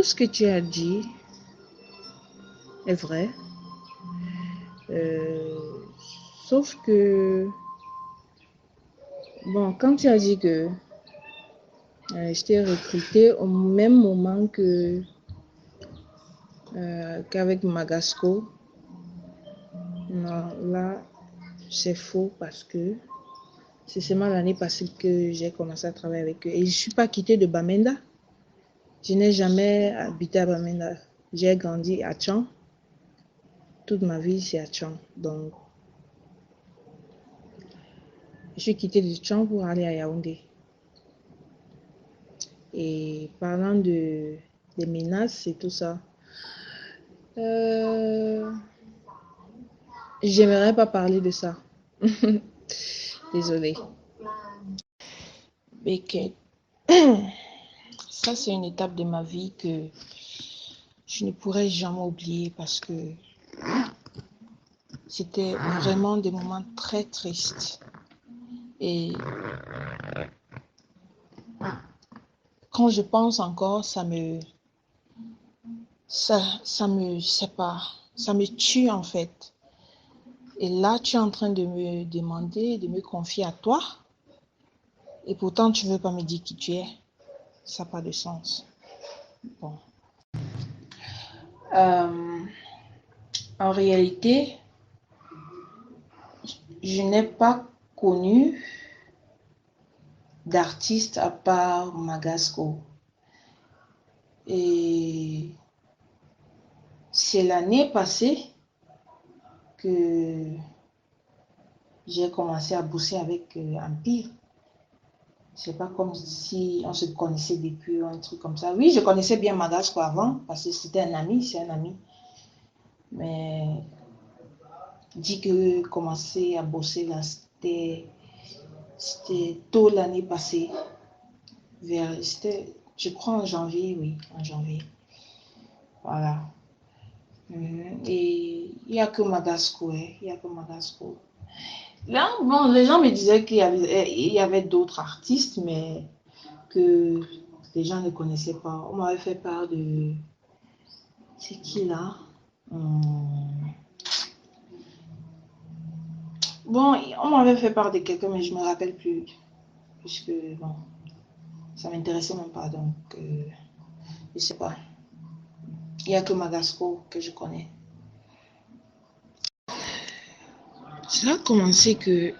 tout ce que tu as dit est vrai. Sauf que, bon, quand tu as dit que je t'ai recruté au même moment qu'avec Magasco, non, là, c'est faux parce que c'est seulement l'année passée que j'ai commencé à travailler avec eux. Et je ne suis pas quittée de Bamenda. Je n'ai jamais habité à Bamenda. J'ai grandi à Tchang. Toute ma vie, c'est à Tchang. Donc, je suis quittée de Tchang pour aller à Yaoundé. Et parlant des menaces et tout ça, j'aimerais pas parler de ça. Désolée. Mais ça, c'est une étape de ma vie que je ne pourrai jamais oublier parce que c'était vraiment des moments très tristes. Et quand je pense encore, ça me tue en fait. Et là, tu es en train de me demander, de me confier à toi. Et pourtant, tu ne veux pas me dire qui tu es. Ça n'a pas de sens. Bon. En réalité, je n'ai pas connu d'artiste à part Magasco. Et c'est l'année passée que j'ai commencé à bosser avec Empire. C'est pas comme si on se connaissait depuis ou un truc comme ça. Oui, je connaissais bien Magasco avant parce que c'était un ami, c'est un ami. Mais dit que commencer à bosser là, c'était tôt l'année passée. Je crois en janvier, oui, en janvier. Voilà. Et il n'y a que Magasco, il n'y a que Magasco. Là, bon, les gens me disaient qu'il y avait d'autres artistes, mais que les gens ne connaissaient pas. On m'avait fait part de... C'est qui là? Bon, on m'avait fait part de quelqu'un, mais je ne me rappelle plus. Puisque, bon, ça ne m'intéressait même pas, donc je ne sais pas. Il n'y a que Magasco que je connais. Ça a commencé que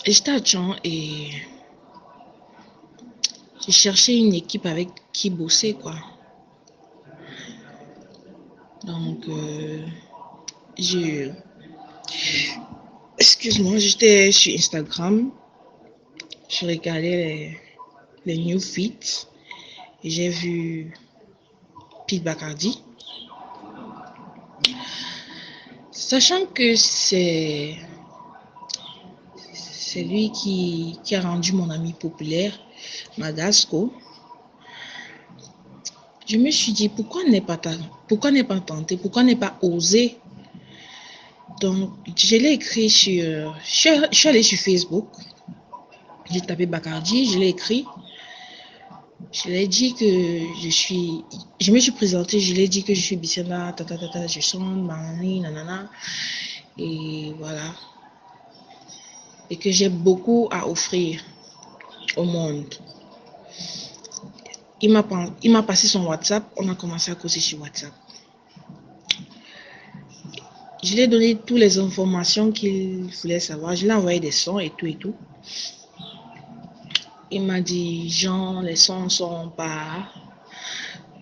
j'étais à Tchang et j'ai cherché une équipe avec qui bosser, quoi. Donc, excuse-moi, j'étais sur Instagram, je regardais les new feeds et j'ai vu Pete Bacardi. Sachant que c'est lui qui a rendu mon ami populaire, Magasco. Je me suis dit, pourquoi ne pas tenter, pourquoi ne pas oser? Donc, je l'ai écrit je suis allée sur Facebook, j'ai tapé Bacardi, je l'ai écrit. Je l'ai dit que je me suis présentée, je l'ai dit que je suis Bissena, je chante, nanana, et voilà. Et que j'ai beaucoup à offrir au monde. Il m'a passé son WhatsApp, on a commencé à causer sur WhatsApp. Je lui ai donné toutes les informations qu'il voulait savoir, je lui ai envoyé des sons et tout et tout. Il m'a dit, Jean, les sons sont pas...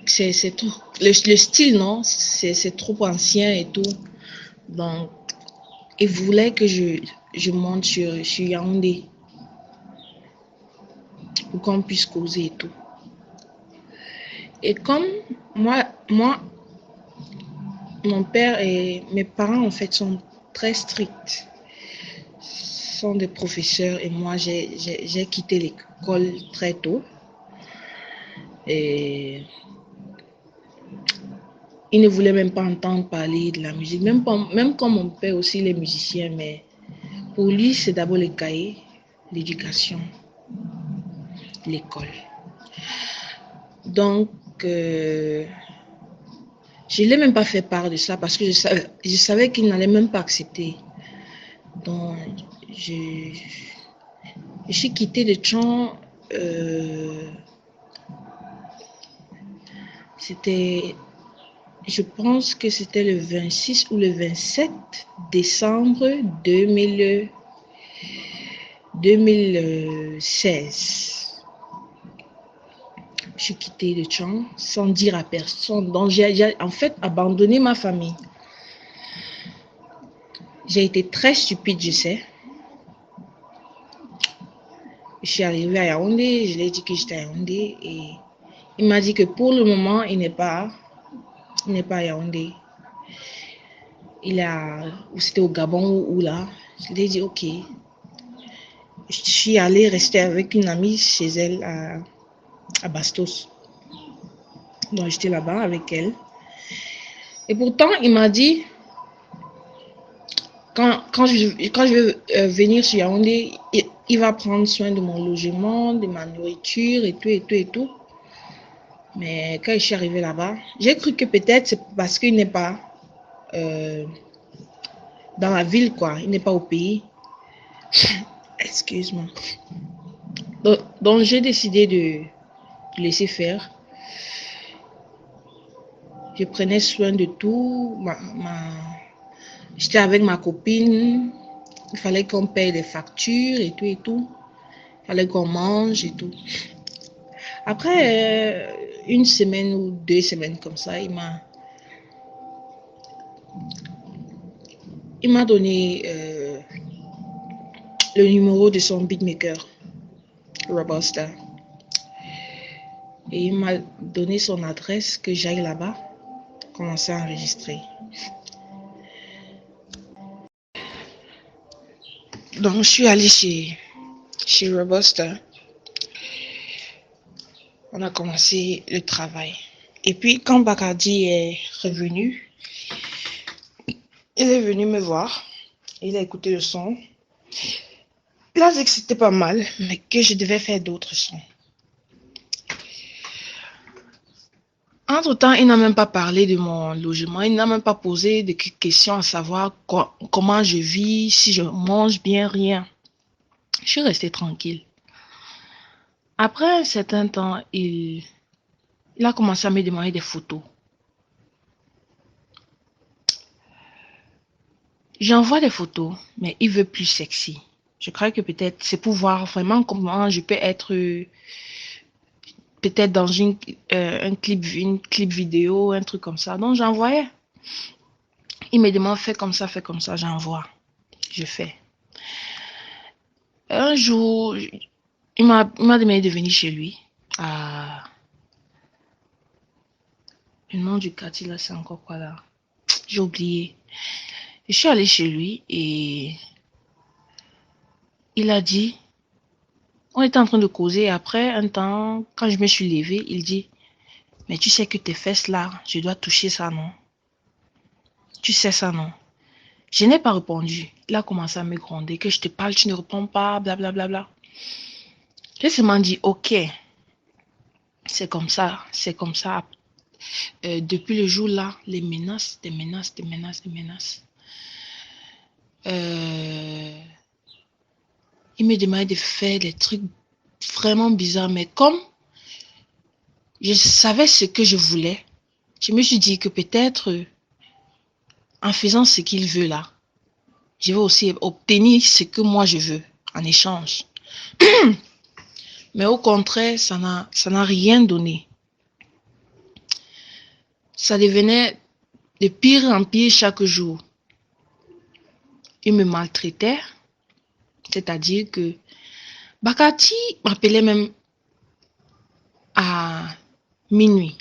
C'est trop... Le style, non, c'est trop ancien et tout. Donc, il voulait que je monte sur Yaoundé pour qu'on puisse causer et tout. Et comme moi, mon père et mes parents, en fait, sont très stricts. Sont des professeurs et moi, j'ai quitté l'école très tôt. Et il ne voulait même pas entendre parler de la musique. Même quand mon père aussi, il est musicien, mais pour lui, c'est d'abord les cahiers, l'éducation, l'école. Donc, je ne l'ai même pas fait part de ça parce que je savais qu'il n'allait même pas accepter. Donc, je suis quittée de Tchon. C'était, je pense que c'était le 26 ou le 27 décembre 2016. Je suis quittée de Tchon sans dire à personne. Donc, j'ai en fait abandonné ma famille. J'ai été très stupide, je sais. Je suis arrivée à Yaoundé, je lui ai dit que j'étais à Yaoundé et il m'a dit que pour le moment, il n'est pas à Yaoundé. C'était au Gabon ou là. Je lui ai dit ok. Je suis allée rester avec une amie chez elle à Bastos. Donc j'étais là-bas avec elle. Et pourtant, il m'a dit, quand je vais venir sur Yaoundé, il va prendre soin de mon logement, de ma nourriture et tout et tout et tout. Mais quand je suis arrivée là-bas, j'ai cru que peut-être c'est parce qu'il n'est pas dans la ville, quoi. Il n'est pas au pays. Excuse-moi. Donc j'ai décidé de laisser faire. Je prenais soin de tout. J'étais avec ma copine. Il fallait qu'on paye les factures et tout et tout. Il fallait qu'on mange et tout. Après une semaine ou 2 semaines comme ça, il m'a donné le numéro de son beatmaker, Robusta. Et il m'a donné son adresse, que j'aille là-bas, commencer à enregistrer. Donc, je suis allée chez Robusta. On a commencé le travail. Et puis, quand Bacardi est revenu, il est venu me voir. Il a écouté le son. Il a dit que c'était pas mal, mais que je devais faire d'autres sons. Entre-temps, il n'a même pas parlé de mon logement. Il n'a même pas posé de questions à savoir comment je vis, si je mange bien, rien. Je suis restée tranquille. Après un certain temps, il a commencé à me demander des photos. J'envoie des photos, mais il veut plus sexy. Je crois que peut-être c'est pour voir vraiment comment je peux être peut-être dans un clip vidéo, un truc comme ça. Donc j'envoyais. Il me demande fais comme ça, j'envoie. Je fais. Un jour, il m'a demandé de venir chez lui. Le nom du quartier là, c'est encore quoi là? J'ai oublié. Je suis allée chez lui et il a dit, on était en train de causer. Après un temps, quand je me suis levée, il dit, mais tu sais que tes fesses là, je dois toucher ça, non? Tu sais ça, non? Je n'ai pas répondu. Il a commencé à me gronder, que je te parle, tu ne réponds pas, blablabla. Bla, bla, bla. J'ai seulement dit, ok, c'est comme ça, c'est comme ça. Depuis le jour là, les menaces, des menaces. Il me demandait de faire des trucs vraiment bizarres, mais comme je savais ce que je voulais, je me suis dit que peut-être en faisant ce qu'il veut là, je vais aussi obtenir ce que moi je veux en échange. Mais au contraire, ça n'a rien donné. Ça devenait de pire en pire chaque jour. Il me maltraitait, c'est-à-dire que Bakati m'appelait même à minuit.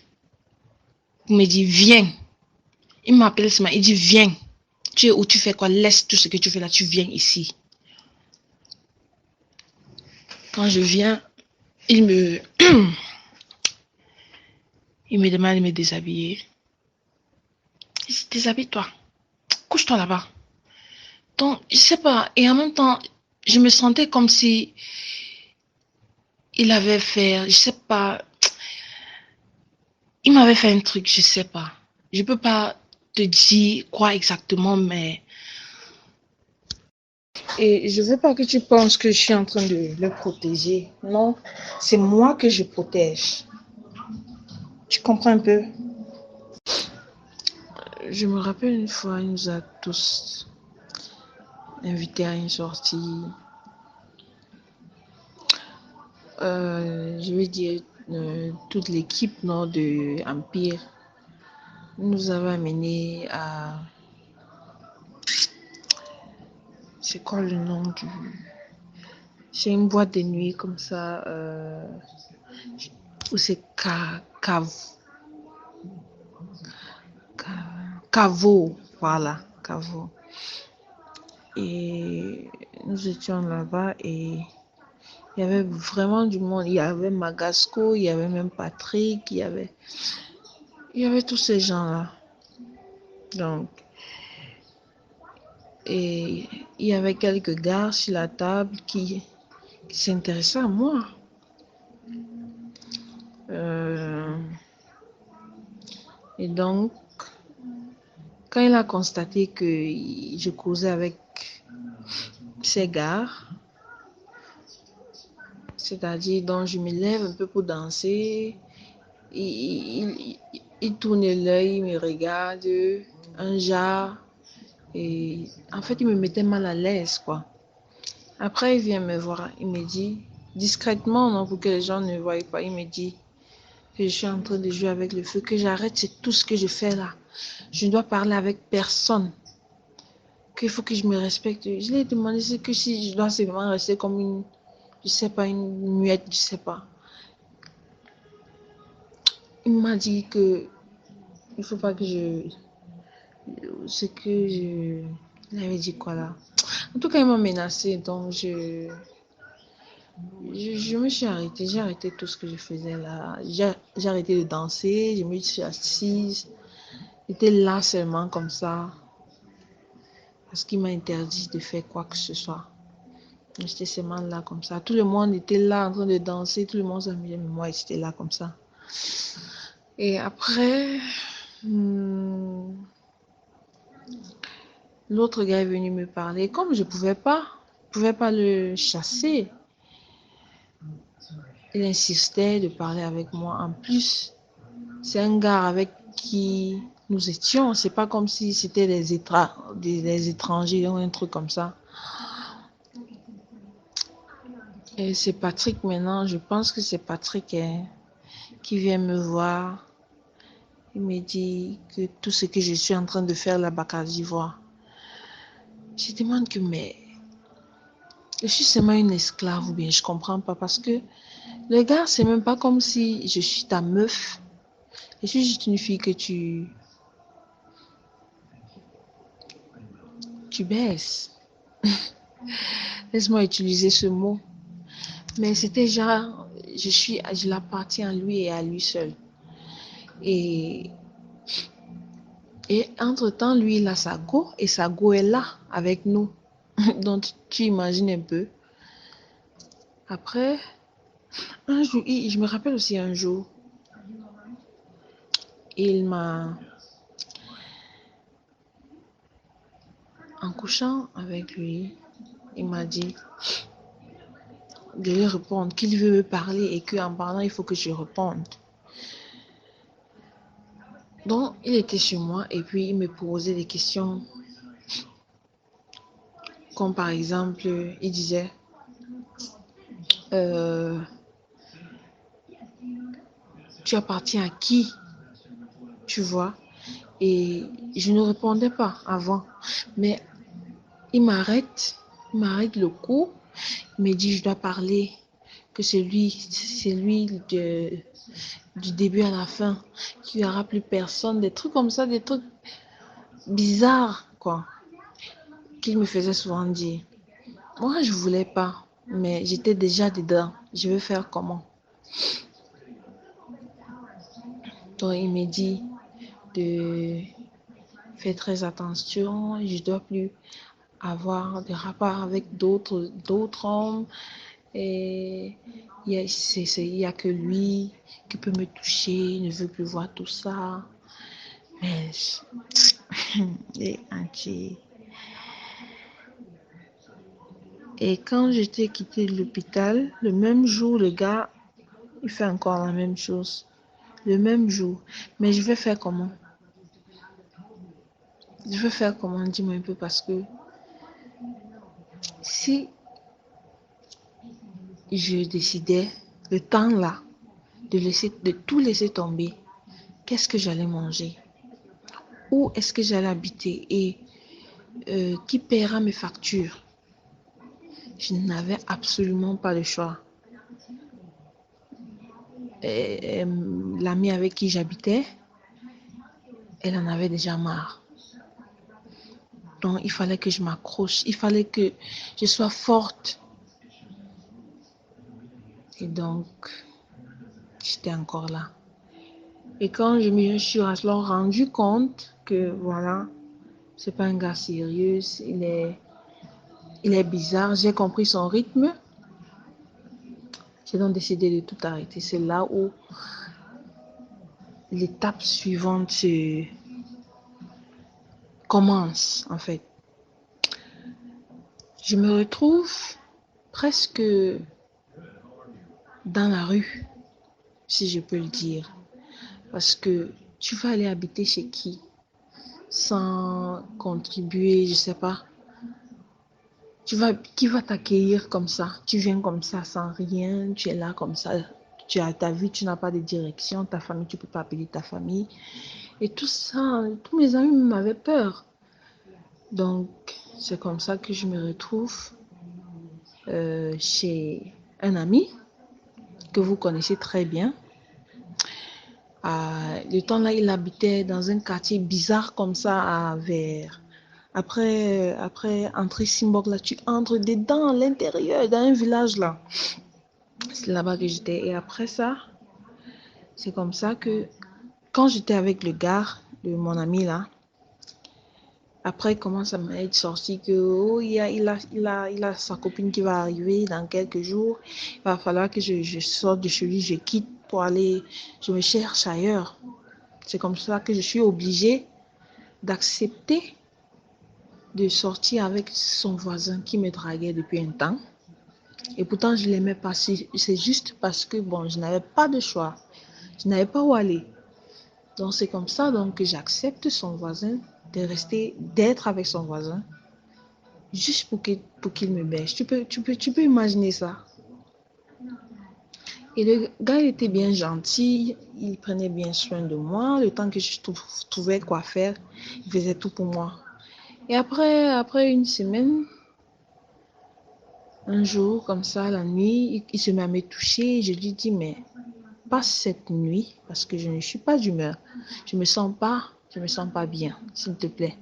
Il me dit viens. Il m'appelle ce matin, il dit viens. Tu es où, tu fais quoi? Laisse tout ce que tu fais là, tu viens ici. Quand je viens, il me demande de me déshabiller. Il dit déshabille-toi. Couche-toi là-bas. Donc, je sais pas. Et en même temps, je me sentais comme si il avait fait, je sais pas. Il m'avait fait un truc, je sais pas. Je peux pas te dire quoi exactement, mais... Et je veux pas que tu penses que je suis en train de le protéger. Non, c'est moi que je protège. Tu comprends un peu? Je me rappelle une fois, il nous a tous invités à une sortie. Je veux dire, toute l'équipe nord de Empire nous avait amenés à... C'est quoi le nom du... C'est une boîte de nuit comme ça, où c'est Caveau, voilà, Caveau. Et nous étions là-bas et il y avait vraiment du monde. Il y avait Magasco, il y avait même Patrick, il y avait tous ces gens-là. Donc, et il y avait quelques gars sur la table qui s'intéressaient à moi. Et donc, quand il a constaté que je causais avec ces gars, c'est-à-dire dont je me lève un peu pour danser, il tourne l'œil, il me regarde, un genre, et en fait, il me mettait mal à l'aise, quoi. Après, il vient me voir, il me dit, discrètement, non, pour que les gens ne voient pas, il me dit que je suis en train de jouer avec le feu, que j'arrête, c'est tout ce que je fais là. Je ne dois parler avec personne, qu'il faut que je me respecte. Je lui ai demandé c'est que si je dois seulement rester comme une, je sais pas, une muette, je sais pas. Il m'a dit que il faut pas que je... C'est que je... Il avait dit quoi là? En tout cas, il m'a menacé, donc je me suis arrêtée. J'ai arrêté tout ce que je faisais là. J'ai arrêté de danser, je me suis assise. J'étais là seulement comme ça. Parce qu'il m'a interdit de faire quoi que ce soit. J'étais seulement là comme ça. Tout le monde était là en train de danser. Tout le monde s'amusait, mais moi, j'étais là comme ça. Et après... l'autre gars est venu me parler. Comme je pouvais pas le chasser. Il insistait de parler avec moi. En plus, c'est un gars avec qui nous étions. C'est pas comme si c'était des étrangers ou un truc comme ça. Et c'est Patrick maintenant. Je pense que c'est Patrick qui vient me voir. Il me dit que tout ce que je suis en train de faire là-bas à d'Ivoire. Je demande que, mais je suis seulement une esclave ou bien je comprends pas parce que le gars, c'est même pas comme si je suis ta meuf. Je suis juste une fille que tu baisses. Laisse-moi utiliser ce mot. Mais c'était genre, je l'appartiens à lui et à lui seul. Et entre-temps, lui, il a sa go et sa go est là avec nous. Donc, tu imagines un peu. Après, un jour, je me rappelle aussi un jour, il m'a, en couchant avec lui, il m'a dit de lui répondre, qu'il veut me parler et qu'en parlant, il faut que je réponde. Donc, il était chez moi et puis il me posait des questions. Comme par exemple, il disait, tu appartiens à qui? Tu vois? Et je ne répondais pas avant. Mais il m'arrête le coup. Il me dit, je dois parler. Que c'est lui du début à la fin. Qu'il n'y aura plus personne. Des trucs comme ça, des trucs bizarres, quoi. Qu'il me faisait souvent dire. Moi, je voulais pas. Mais j'étais déjà dedans. Je vais faire comment? Donc, il me dit de faire très attention. Je dois plus avoir des rapports avec d'autres hommes. Et il y a que lui qui peut me toucher, il ne veut plus voir tout ça. Mais, et, et quand j'étais quitté de l'hôpital, le même jour, le gars, il fait encore la même chose. Le même jour. Mais je vais faire comment? Je vais faire comment? Dis-moi un peu parce que si je décidais, le temps là, de tout laisser tomber, qu'est-ce que j'allais manger? Où est-ce que j'allais habiter? Et qui paiera mes factures? Je n'avais absolument pas le choix. L'amie avec qui j'habitais, elle en avait déjà marre. Donc, il fallait que je m'accroche. Il fallait que je sois forte. Et donc, j'étais encore là. Et quand je me suis alors rendu compte que, voilà, c'est pas un gars sérieux, il est bizarre, j'ai compris son rythme, j'ai donc décidé de tout arrêter. C'est là où l'étape suivante se commence, en fait. Je me retrouve presque dans la rue, si je peux le dire. Parce que tu vas aller habiter chez qui? Sans contribuer, je sais pas. Qui va t'accueillir comme ça? Tu viens comme ça sans rien, tu es là comme ça. Tu as ta vie, tu n'as pas de direction, ta famille, tu peux pas appeler ta famille. Et tout ça, tous mes amis m'avaient peur. Donc, c'est comme ça que je me retrouve chez un ami que vous connaissez très bien. Le temps là, il habitait dans un quartier bizarre comme ça, vers après entrer Simbok là, tu entres dedans à l'intérieur dans un village là. C'est là-bas que j'étais. Et après ça, c'est comme ça que quand j'étais avec le gars de mon ami là, après il commence à m'être sorti que oh, il a sa copine qui va arriver dans quelques jours. Il va falloir que je sorte de chez lui, je quitte pour aller, je me cherche ailleurs. C'est comme ça que je suis obligée d'accepter de sortir avec son voisin qui me draguait depuis un temps. Et pourtant, je ne l'aimais pas. C'est juste parce que, bon, je n'avais pas de choix. Je n'avais pas où aller. Donc, c'est comme ça donc, que j'accepte son voisin, d'être avec son voisin, juste pour qu'il me baisse. Tu peux imaginer ça. Et le gars, il était bien gentil, il prenait bien soin de moi. Le temps que je trouvais quoi faire, il faisait tout pour moi. Et après une semaine, un jour, comme ça, la nuit, il se met à me toucher. Je lui dis, mais pas cette nuit, parce que je ne suis pas d'humeur. Je me sens pas bien, s'il te plaît.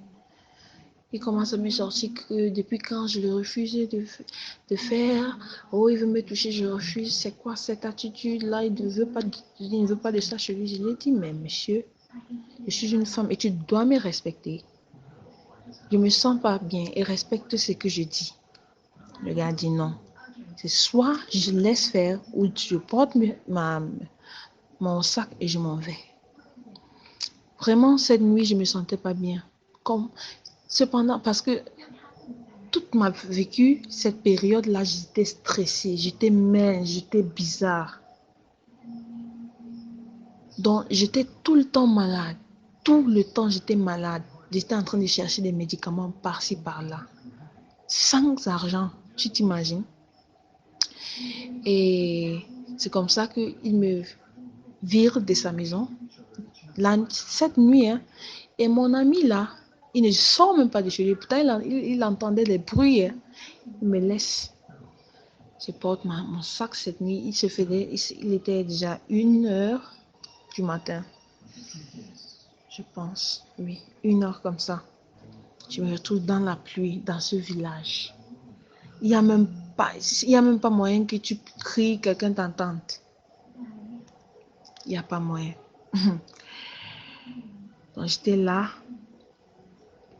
Il commence à me sortir que depuis quand je le refuse de faire. Oh, il veut me toucher, je refuse. C'est quoi cette attitude-là? Il ne veut pas de ça chez lui. Je lui ai dit, mais monsieur, je suis une femme et tu dois me respecter. Je me sens pas bien et respecte ce que je dis. Le gars dit non. C'est soit je laisse faire ou je porte mon sac et je m'en vais. Vraiment, cette nuit, je me sentais pas bien. Cependant, parce que toute ma vécu, cette période-là, j'étais stressée, j'étais mince, j'étais bizarre. Donc, j'étais tout le temps malade. Tout le temps, j'étais malade. J'étais en train de chercher des médicaments par-ci, par-là. Sans argent, tu t'imagines? Et c'est comme ça qu'il me vire de sa maison. Cette nuit, hein, et mon ami là, il ne sort même pas de chez lui. Pourtant, il entendait des bruits. Hein. Il me laisse. Je porte mon sac cette nuit. Il était déjà 1h du matin. Je pense, oui, 1h comme ça. Je me retrouve dans la pluie, dans ce village. Il n'y a même pas moyen que tu cries, quelqu'un t'entende. Il n'y a pas moyen. Donc j'étais là.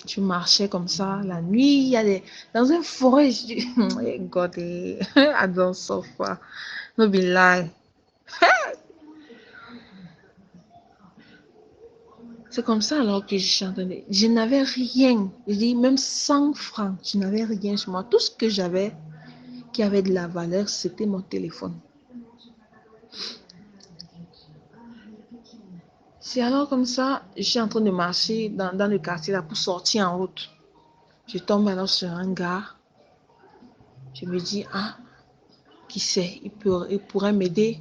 Je marchais comme ça la nuit. Il y a dans une forêt. Je dis, God, I don't suffer. No be lie. C'est comme ça alors que je chantais. Je n'avais rien. Je dis même 100 francs. Je n'avais rien sur moi. Tout ce que j'avais qui avait de la valeur, c'était mon téléphone. C'est alors comme ça, je suis en train de marcher dans le quartier là pour sortir en route. Je tombe alors sur un gars. Je me dis, ah, qui sait, il pourrait m'aider.